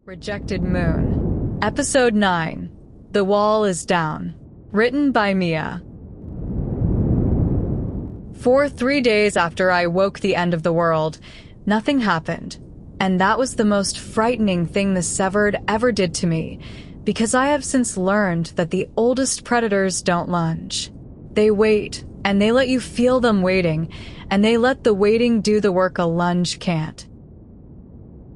Rejected Moon. Episode 9. The Wall is Down. Written by Mia. For 3 days after I woke the end of the world, nothing happened. And that was the most frightening thing the Severed ever did to me, because I have since learned that the oldest predators don't lunge. They wait, and they let you feel them waiting, and they let the waiting do the work a lunge can't.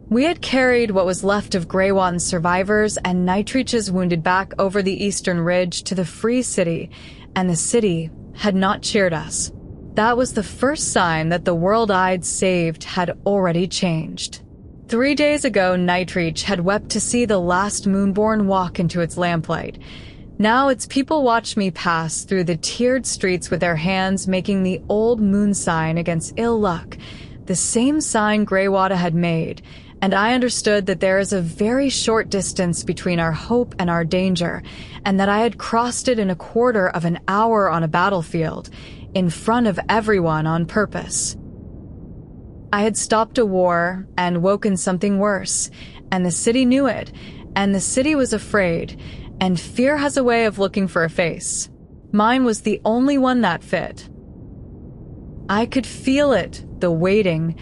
We had carried what was left of Greywatten's survivors and Nightreach's wounded back over the eastern ridge to the Free City, and the city had not cheered us. That was the first sign that the world I'd saved had already changed. 3 days ago, Nightreach had wept to see the last Moonborn walk into its lamplight. Now its people watched me pass through the tiered streets with their hands making the old moon sign against ill luck, the same sign Greywater had made, and I understood that there is a very short distance between our hope and our danger, and that I had crossed it in a quarter of an hour on a battlefield, in front of everyone on purpose. I had stopped a war and woken something worse, and the city knew it, and the city was afraid, and fear has a way of looking for a face. Mine was the only one that fit. I could feel it, the waiting,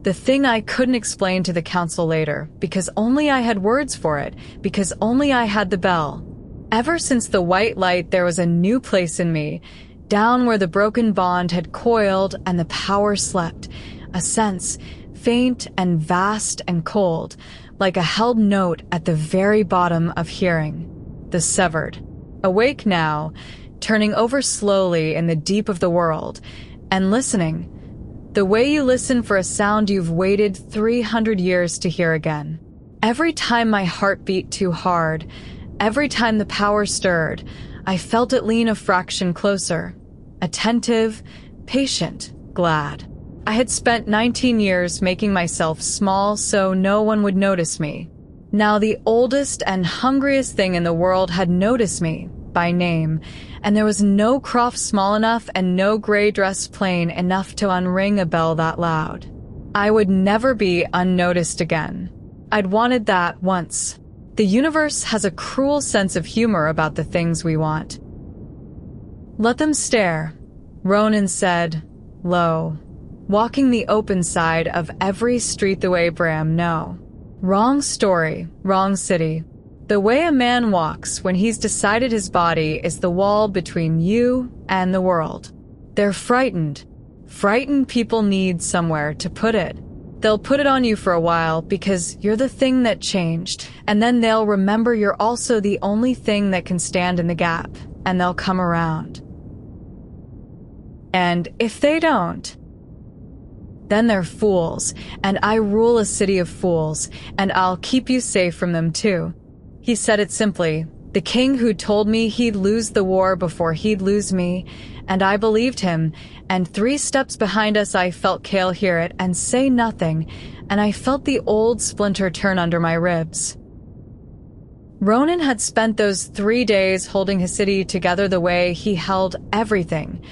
the thing I couldn't explain to the council later, because only I had words for it, because only I had the bell. Ever since the white light, there was a new place in me, down where the broken bond had coiled and the power slept, a sense, faint and vast and cold, like a held note at the very bottom of hearing. The Severed. Awake now, turning over slowly in the deep of the world, and listening, the way you listen for a sound you've waited 300 years to hear again. Every time my heart beat too hard, every time the power stirred, I felt it lean a fraction closer. Attentive, patient, glad. I had spent 19 years making myself small so no one would notice me. Now the oldest and hungriest thing in the world had noticed me, by name, and there was no croft small enough and no gray dress plain enough to unring a bell that loud. I would never be unnoticed again. I'd wanted that once. The universe has a cruel sense of humor about the things we want. Let them stare, Ronan said, low, walking the open side of every street the way Bram know. Wrong story, wrong city. The way a man walks when he's decided his body is the wall between you and the world. They're frightened. Frightened people need somewhere to put it. They'll put it on you for a while because you're the thing that changed, and then they'll remember you're also the only thing that can stand in the gap, and they'll come around. And if they don't, then they're fools, and I rule a city of fools, and I'll keep you safe from them too. He said it simply, the king who told me he'd lose the war before he'd lose me, and I believed him, and 3 steps behind us I felt Kale hear it and say nothing, and I felt the old splinter turn under my ribs. Ronan had spent those 3 days holding his city together the way he held everything,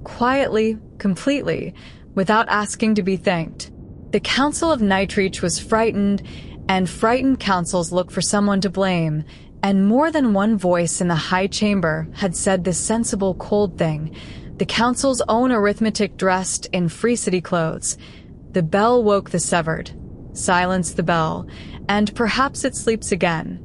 quietly, completely, without asking to be thanked. The Council of Nightreach was frightened, and frightened councils look for someone to blame, and more than one voice in the high chamber had said this sensible cold thing, the council's own arithmetic dressed in Free City clothes. The bell woke the Severed, silenced the bell, and perhaps it sleeps again.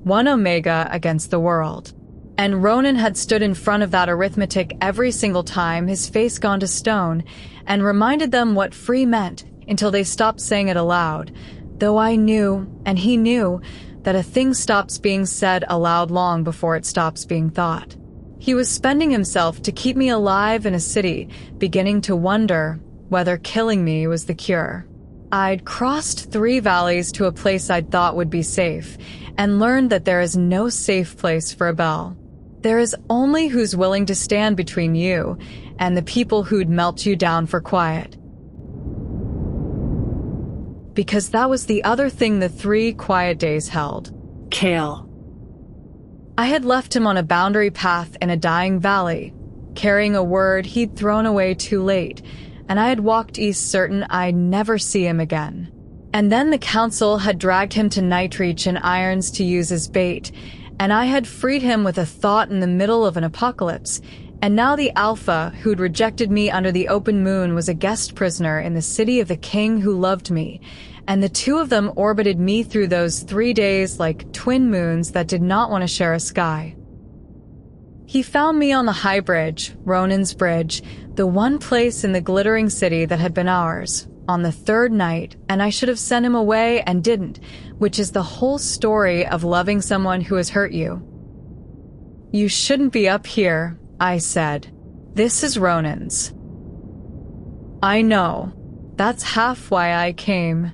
1 Omega against the world. And Ronan had stood in front of that arithmetic every single time, his face gone to stone, and reminded them what free meant until they stopped saying it aloud. Though I knew, and he knew, that a thing stops being said aloud long before it stops being thought. He was spending himself to keep me alive in a city, beginning to wonder whether killing me was the cure. I'd crossed 3 valleys to a place I'd thought would be safe, and learned that there is no safe place for a bell. There is only who's willing to stand between you and the people who'd melt you down for quiet. Because that was the other thing the 3 quiet days held. Kale. I had left him on a boundary path in a dying valley, carrying a word he'd thrown away too late, and I had walked east certain I'd never see him again. And then the council had dragged him to Nightreach in irons to use as bait, and I had freed him with a thought in the middle of an apocalypse, and now the Alpha, who'd rejected me under the open moon, was a guest prisoner in the city of the king who loved me, and the two of them orbited me through those 3 days like twin moons that did not want to share a sky. He found me on the High Bridge, Ronan's Bridge, the one place in the glittering city that had been ours, on the third night, and I should have sent him away and didn't, which is the whole story of loving someone who has hurt you. "You shouldn't be up here," I said. "This is Ronan's." "I know. That's half why I came."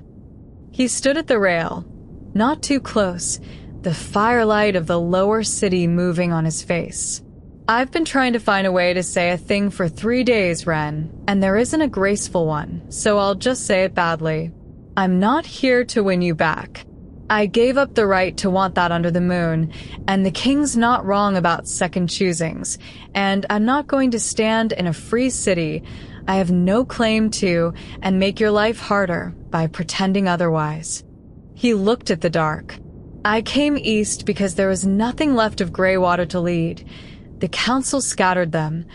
He stood at the rail, not too close, the firelight of the lower city moving on his face. "I've been trying to find a way to say a thing for 3 days, Wren, and there isn't a graceful one, so I'll just say it badly. I'm not here to win you back. I gave up the right to want that under the moon, and the king's not wrong about second choosings, and I'm not going to stand in a free city I have no claim to and make your life harder by pretending otherwise." He looked at the dark. "I came east because there was nothing left of Greywater to lead. The council scattered them.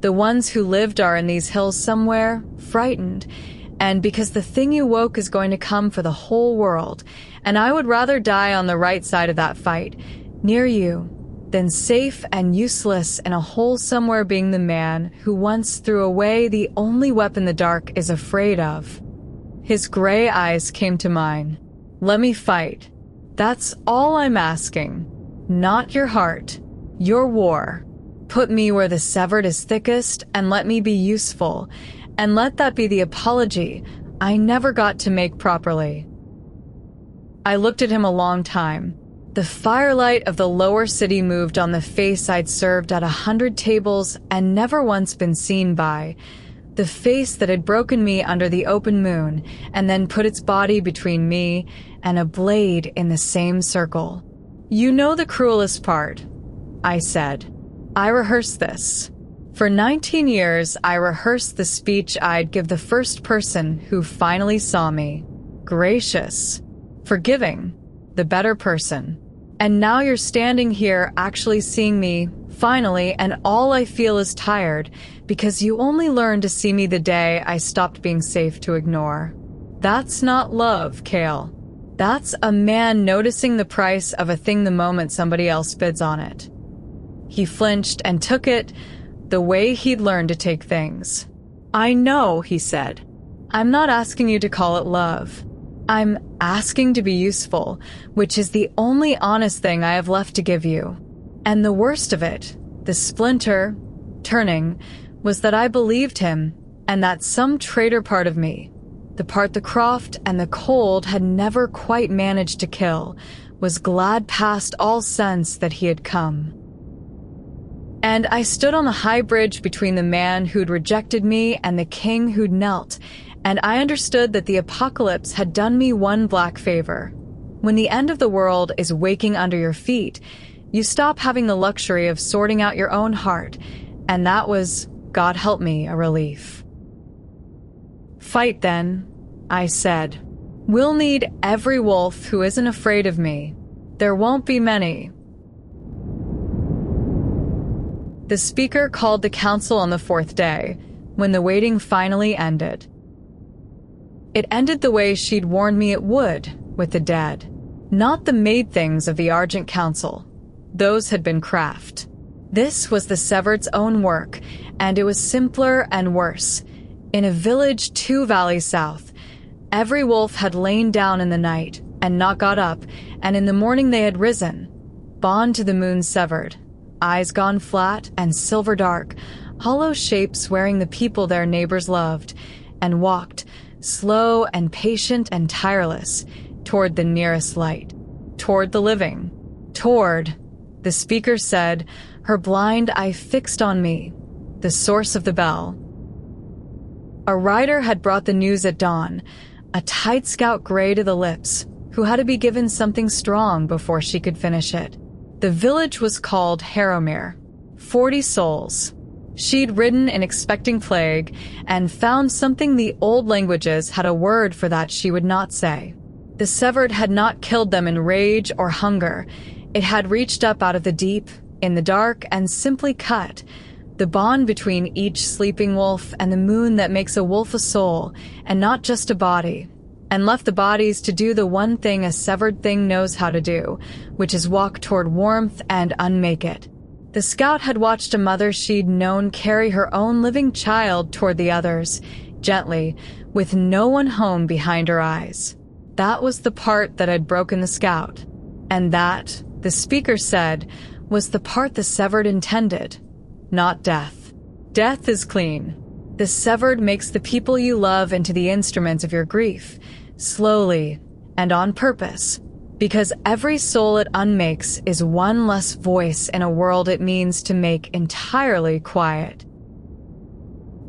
The ones who lived are in these hills somewhere, frightened, and because the thing you woke is going to come for the whole world, and I would rather die on the right side of that fight, near you, than safe and useless in a hole somewhere being the man who once threw away the only weapon the dark is afraid of." His gray eyes came to mine. "Let me fight. That's all I'm asking. Not your heart. Your war. Put me where the severed is thickest and let me be useful, and let that be the apology I never got to make properly." I looked at him a long time. The firelight of the lower city moved on the face I'd served at 100 tables and never once been seen by, the face that had broken me under the open moon and then put its body between me and a blade in the same circle. "You know the cruelest part," I said. "I rehearsed this. For 19 years, I rehearsed the speech I'd give the first person who finally saw me. Gracious. Forgiving. The better person. And now you're standing here actually seeing me, finally, and all I feel is tired, because you only learned to see me the day I stopped being safe to ignore. That's not love, Kale. That's a man noticing the price of a thing the moment somebody else bids on it." He flinched and took it the way he'd learned to take things. "I know," he said. "I'm not asking you to call it love. I'm asking to be useful, which is the only honest thing I have left to give you. And the worst of it, the splinter, turning, was that I believed him, and that some traitor part of me, the part the Croft and the cold had never quite managed to kill, was glad past all sense that he had come. And I stood on the high bridge between the man who'd rejected me and the king who'd knelt, and I understood that the apocalypse had done me one black favor. When the end of the world is waking under your feet, you stop having the luxury of sorting out your own heart, and that was, God help me, a relief. "Fight then," I said. "We'll need every wolf who isn't afraid of me. There won't be many." The speaker called the council on the 4th day, when the waiting finally ended. It ended the way she'd warned me it would, with the dead. Not the made things of the Argent Council. Those had been craft. This was the Severed's own work, and it was simpler and worse. In a village 2 valleys south, every wolf had lain down in the night and not got up, and in the morning they had risen, bond to the moon severed, eyes gone flat and silver dark, hollow shapes wearing the people their neighbors loved, and walked, slow and patient and tireless, toward the nearest light, toward the living, toward, the speaker said, her blind eye fixed on me, the source of the bell. A rider had brought the news at dawn, a tight scout gray to the lips, who had to be given something strong before she could finish it. The village was called Harrowmere. 40 souls. She'd ridden in expecting plague and found something the old languages had a word for that she would not say. The severed had not killed them in rage or hunger. It had reached up out of the deep, in the dark, and simply cut the bond between each sleeping wolf and the moon that makes a wolf a soul, and not just a body, and left the bodies to do the one thing a severed thing knows how to do, which is walk toward warmth and unmake it. The scout had watched a mother she'd known carry her own living child toward the others, gently, with no one home behind her eyes. That was the part that had broken the scout. And that, the speaker said, was the part the severed intended. Not death. Death is clean. The severed makes the people you love into the instruments of your grief, slowly and on purpose, because every soul it unmakes is one less voice in a world it means to make entirely quiet.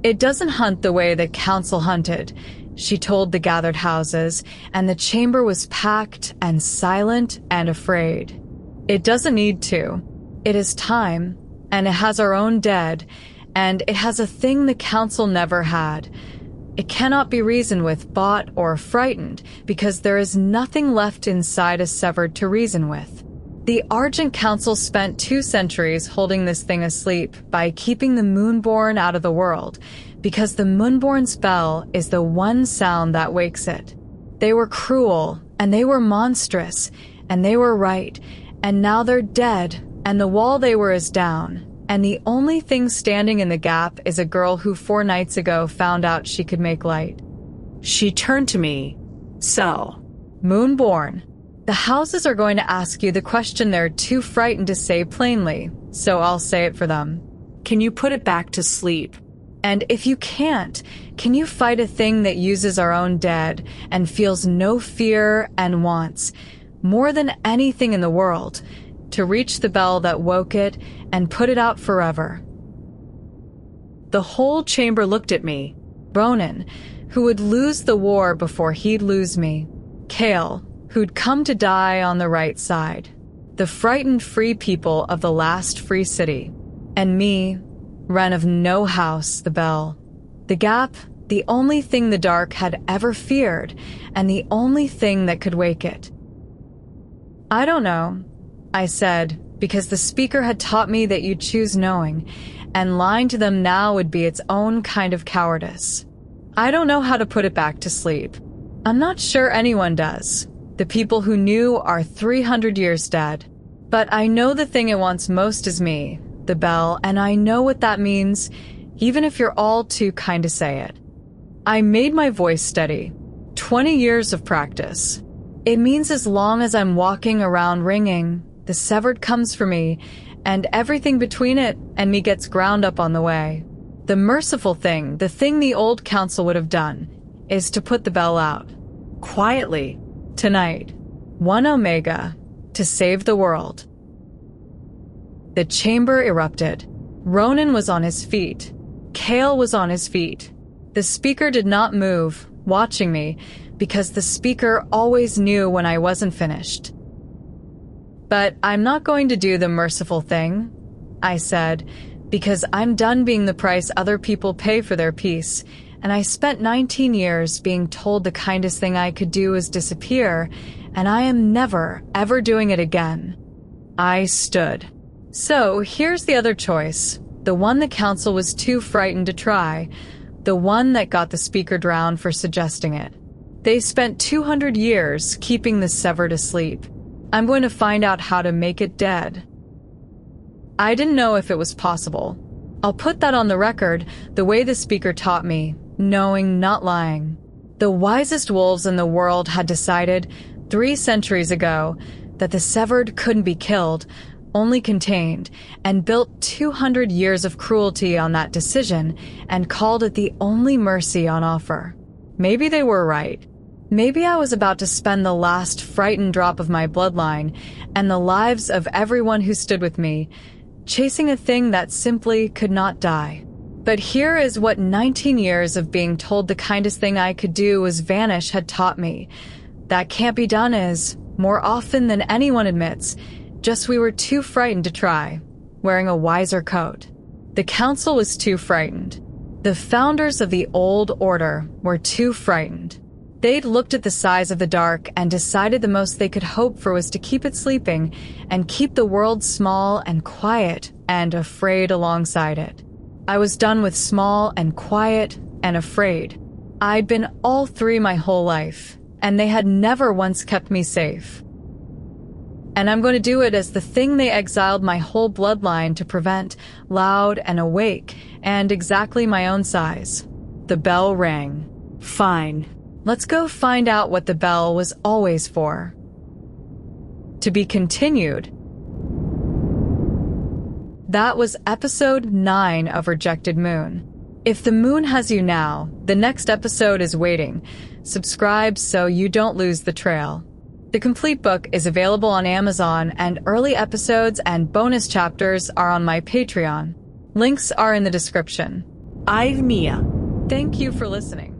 It doesn't hunt the way the council hunted, she told the gathered houses, and the chamber was packed and silent and afraid. It doesn't need to. It is time, and it has our own dead, and it has a thing the council never had. It cannot be reasoned with, bought, or frightened, because there is nothing left inside a severed to reason with. The Argent Council spent 2 centuries holding this thing asleep by keeping the Moonborn out of the world, because the Moonborn's bell is the one sound that wakes it. They were cruel, and they were monstrous, and they were right, and now they're dead, and the wall they were is down, and the only thing standing in the gap is a girl who 4 nights ago found out she could make light. She turned to me. So, Moonborn, the houses are going to ask you the question they're too frightened to say plainly, so I'll say it for them. Can you put it back to sleep? And if you can't, can you fight a thing that uses our own dead and feels no fear and wants, more than anything in the world, to reach the bell that woke it and put it out forever? The whole chamber looked at me. Ronan, who would lose the war before he'd lose me. Kale, who'd come to die on the right side. The frightened free people of the last free city. And me, Wren of no house, the bell. The gap, the only thing the dark had ever feared, and the only thing that could wake it. I don't know, I said, because the speaker had taught me that you choose knowing, and lying to them now would be its own kind of cowardice. I don't know how to put it back to sleep. I'm not sure anyone does. The people who knew are 300 years dead. But I know the thing it wants most is me, the bell, and I know what that means, even if you're all too kind to say it. I made my voice steady. 20 years of practice. It means as long as I'm walking around ringing, the severed comes for me, and everything between it and me gets ground up on the way. The merciful thing, the thing the old council would have done, is to put the bell out. Quietly. Tonight. 1 Omega. To save the world. The chamber erupted. Ronan was on his feet. Kale was on his feet. The speaker did not move, watching me, because the speaker always knew when I wasn't finished. But I'm not going to do the merciful thing, I said, because I'm done being the price other people pay for their peace, and I spent 19 years being told the kindest thing I could do is disappear, and I am never, ever doing it again. I stood. So here's the other choice, the one the council was too frightened to try, the one that got the speaker drowned for suggesting it. They spent 200 years keeping the severed asleep. I'm going to find out how to make it dead. I didn't know if it was possible. I'll put that on the record, the way the speaker taught me, knowing, not lying. The wisest wolves in the world had decided 3 centuries ago that the severed couldn't be killed, only contained, and built 200 years of cruelty on that decision and called it the only mercy on offer. Maybe they were right. Maybe I was about to spend the last frightened drop of my bloodline and the lives of everyone who stood with me, chasing a thing that simply could not die. But here is what 19 years of being told the kindest thing I could do was vanish had taught me. That can't be done is, more often than anyone admits, just we were too frightened to try, wearing a wiser coat. The council was too frightened. The founders of the old order were too frightened. They'd looked at the size of the dark and decided the most they could hope for was to keep it sleeping and keep the world small and quiet and afraid alongside it. I was done with small and quiet and afraid. I'd been all three my whole life, and they had never once kept me safe. And I'm going to do it as the thing they exiled my whole bloodline to prevent, loud and awake, and exactly my own size. The bell rang. Fine. Let's go find out what the bell was always for. To be continued. That was episode 9 of Rejected Moon. If the moon has you now, the next episode is waiting. Subscribe so you don't lose the trail. The complete book is available on Amazon, and early episodes and bonus chapters are on my Patreon. Links are in the description. I'm Mia. Thank you for listening.